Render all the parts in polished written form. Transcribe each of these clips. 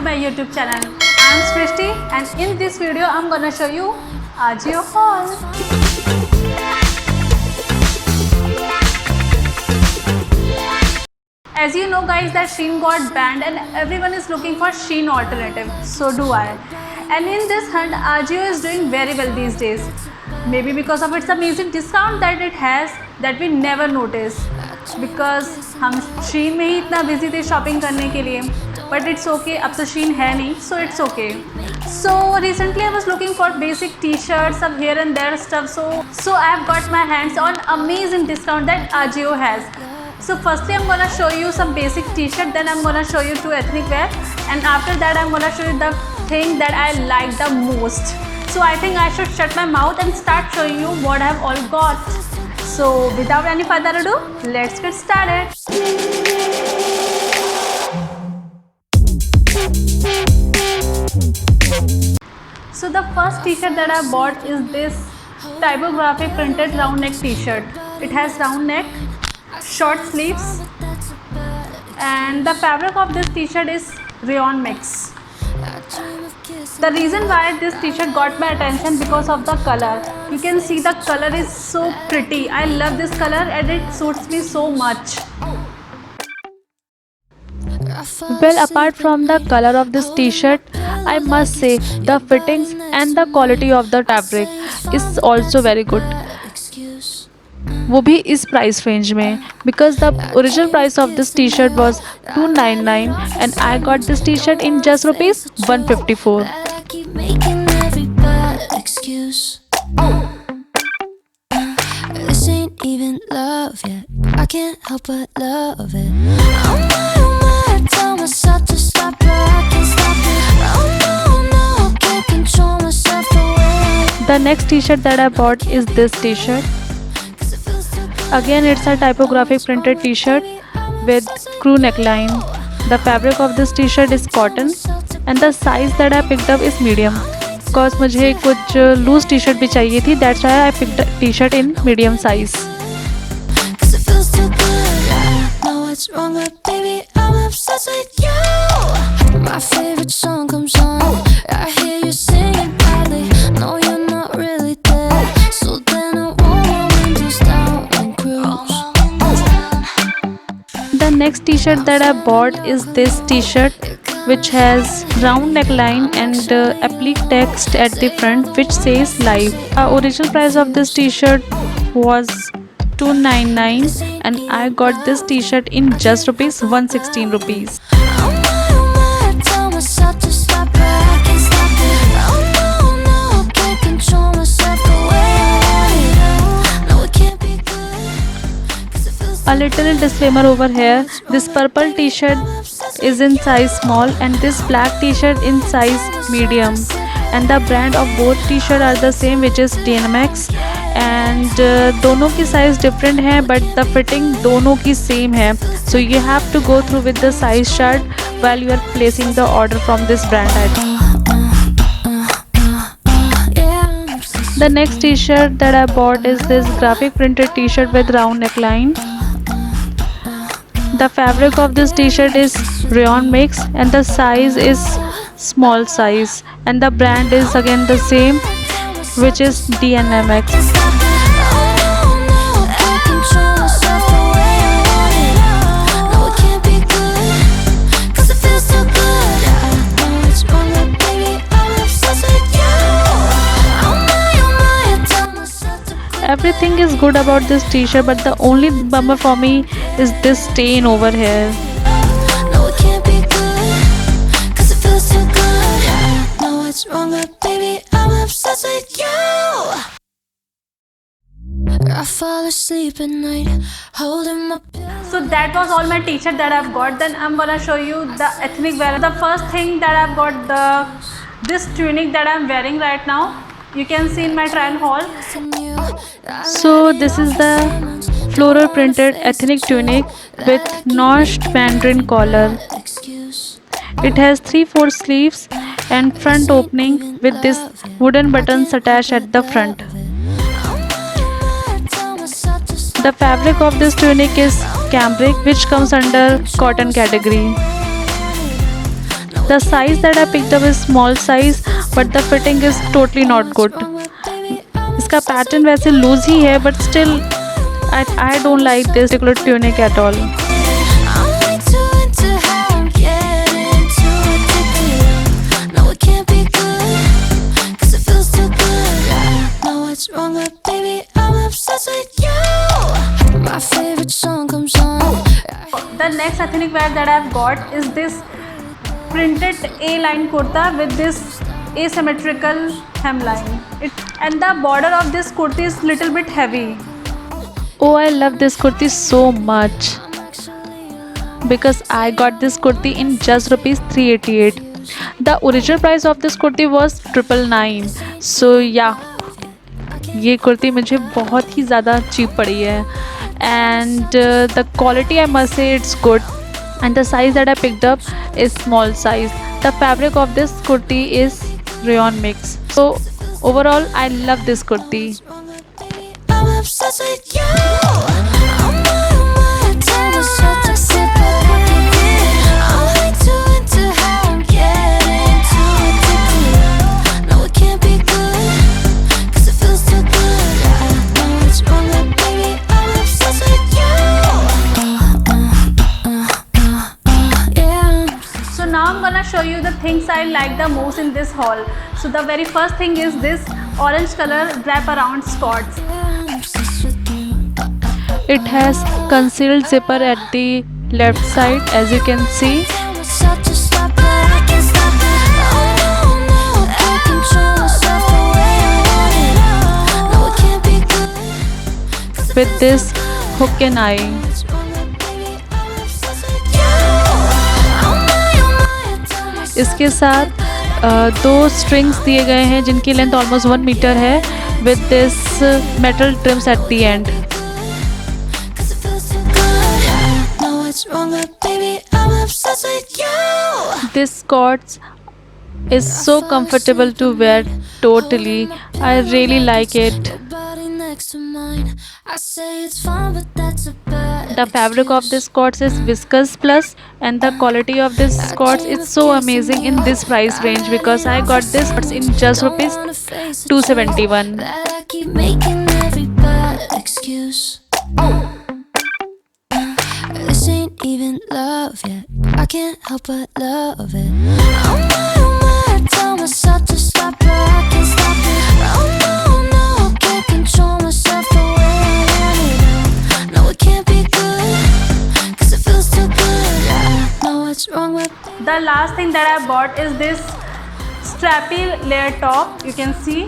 my YouTube channel. I'm Srishti and in this video I'm gonna show you Ajio haul. As you know guys that Shein got banned and everyone is looking for Shein alternative. So do I. And in this hunt Ajio is doing very well these days. Maybe because of its amazing discount that it has that we never notice. Because हम Shein में ही इतना busy थे shopping करने के लिए. But it's okay, अब तो Shein है नहीं, so it's okay. So recently I was looking for basic t-shirts, some here and there stuff. So I have got my hands on amazing discount that Ajio has. So firstly I'm gonna show you some basic t-shirt, then I'm gonna show you two ethnic wear, and after that I'm gonna show you the thing that I like the most. So I think I should shut my mouth and start showing you what I have all got. So without any further ado, let's get started. So the first t-shirt that I bought is this typographic printed round neck t-shirt. It has round neck, short sleeves, and the fabric of this t-shirt is rayon mix. The reason why this t-shirt got my attention because of the color. You can see the color is so pretty. I love this color and it suits me so much. Well, apart from the color of this t-shirt, I must say the fittings and the quality of the fabric is also very good. वो भी इस price range में, because the original price of this t-shirt was $299 and I got this t-shirt in just rupees 154. This ain't even love yet. I can't help but love it. Oh my, I tell myself to stop, but I can't stop it. Oh no, I can't control myself away. The next t-shirt that I bought is this t-shirt. Again, it's a typographic printed t-shirt with crew neckline. The fabric of this t-shirt is cotton and the size that I picked up is medium. Because मुझे कुछ loose t-shirt भी चाहिए थी, that's why I picked a t-shirt in medium size. Cause it feels too good. I know what's wrong, but baby, I'm obsessed with you. My favorite song comes on, I hear you singing badly. No, you're not really there. So then I roll my windows down and cruise. The next t-shirt that I bought is this t-shirt which has round neckline and applique text at the front which says live. The original price of this t-shirt was $299 and I got this t-shirt in just rupees 116 rupees. Oh my, I tell myself to stop, but I can't stop it. Oh no, I can't control myself away. No, it can't be good. Cause it feels A little disclaimer over here, this purple t-shirt is in size small and this black t-shirt in size medium, and the brand of both t-shirt are the same which is DNMX, and दोनों की size different है but the fitting दोनों की same है, so you have to go through with the size chart while you are placing the order from this brand item. The next t-shirt that I bought is this graphic printed t-shirt with round neckline. The fabric of this t-shirt is rayon mix and the size is small size, and the brand is again the same which is DNMX. oh no, I can't control myself away. No, it can't be good. Cause it feels too good. I know it's wrong, but baby, I'm obsessed with you. Oh my, I tell myself to. Everything is good about this t-shirt, but the only bummer for me is this stain over here. No, it can't be good. Cause it feels too good. I know it's wrong, but baby, I'm obsessed with you. I fall asleep at night, holding my pillow. So that was all my t-shirt that I've got. Then I'm gonna show you the ethnic wear. The first thing that I've got, this tunic that I'm wearing right now. You can see in my trial haul. So this is the floral printed ethnic tunic with notched mandarin collar. It has 3/4 sleeves and front opening with this wooden buttons attached at the front. The fabric of this tunic is cambric which comes under cotton category. The size that I picked up is small size, but the fitting is totally not good. इसका pattern वैसे loose ही है, but still I don't like this particular tunic at all. I'm way too into how I'm getting too addicted. No, it can't be good, 'cause it feels too good. I know what's wrong, but baby, I'm obsessed with you. My favorite song comes on. The next ethnic wear that I've got is this printed A-line kurta with this asymmetrical hemline. And the border of this kurti is little bit heavy. Oh, I love this kurti so much because I got this kurti in just rupees 388. The original price of this kurti was 999. So yeah, ये कुर्ती मुझे बहुत ही ज़्यादा cheap पड़ी है. And the quality, I must say, it's good. And the size that I picked up is small size. The fabric of this kurti is rayon mix. So overall, I love this kurti. I'm obsessed with you. I'm my, tell myself to sit back. I'm way too into how I'm getting too addicted. No, it can't be good, 'cause it feels too good. I know what's wrong, but baby, I'm obsessed with you. Yeah. So now I'm gonna show you the things I like the most in this haul. So the very first thing is this orange color wrap around skirts. I'm obsessed with you. It has concealed zipper at the left side, as you can see. Tell myself to stop, but I can't stop it. No, no, can't control myself the way I want it. No, it can't be good, 'cause it With this hook and eye. feels wrong, but baby, I'm obsessed with you. Oh my, tell myself इसके साथ 2 strings दिए गए हैं जिनकी length almost 1 metre है, with this metal TRIMS at the end. 'cause it feels too good. I know what's wrong, but baby, I'm obsessed with you. This skirt is so comfortable to wear totally. I really like it. Your body next to mine. I say it's fine, but that's a bad. The fabric of this skirt is viscous plus, and the quality of this skirt is so amazing in this price range because I got this in just rupees 271. That I keep making every bad excuse. This ain't even love yet. I can't help but love it. Oh my, tell myself to stop, but I can't stop it. Oh no, can't control myself the way I want it. No, it can't be good, 'cause it feels too good. I know what's wrong with The last thing that I bought is this strappy layer top. You can see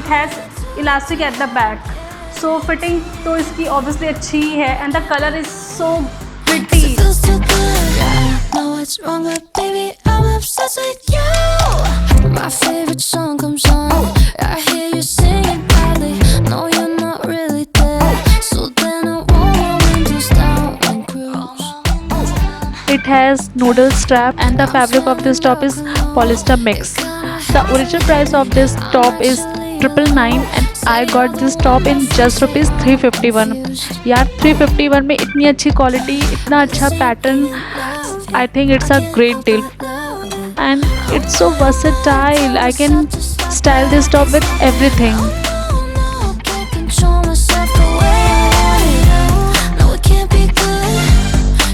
it has elastic at the back. So fitting तो इसकी obviously अच्छी ही है and the color is so pretty. it feels too good. I know what's wrong, but baby, I'm obsessed with you. My favorite song comes on. I hear you singing badly. No, you're not really there. So then I roll my windows down and cruise. It has noodle strap and the fabric of this top is polyester mix. The original price of this top is 999 and I got this top in just rupees 351. यार 351 में इतनी अच्छी quality, इतना अच्छा pattern, I think it's a great deal. And it's so versatile. I can style this top with everything. No, can't control myself the way I want it. No, it can't be good,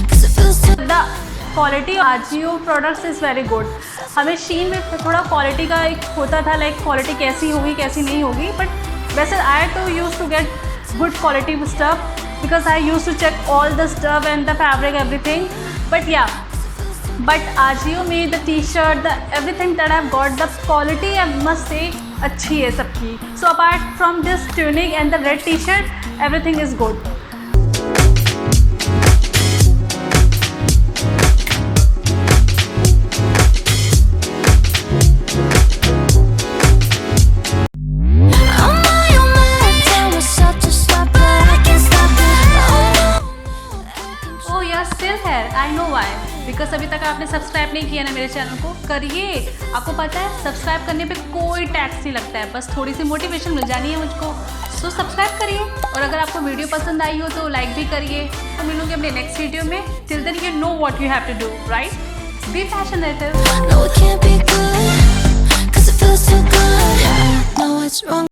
'cause it feels too The quality of Ajio products is very good. हमें शीन में थोड़ा quality का एक होता था, like quality कैसी होगी कैसी नहीं होगी, बट वैसे I too use to get good quality stuff because I use to check all the stuff and the fabric everything. But Ajio में the T shirt the everything that I got the quality I must say अच्छी है सबकी. So apart from this tunic and the red T shirt everything is good. tell myself to stop, but I can't stop it. Oh, you're still here. I know why. Because अभी तक आपने subscribe नहीं किया ना मेरे channel को, करिए. आपको पता है सब्सक्राइब करने पे कोई टैक्स नहीं लगता है, बस थोड़ी सी मोटिवेशन मिल जानी है मुझको. सो सब्सक्राइब करिए और अगर आपको वीडियो पसंद आई हो तो लाइक भी करिए. तो मिलूंगी अपने नेक्स्ट वीडियो में. Till then you know what you have to do, right? Be fashionative. No, it can't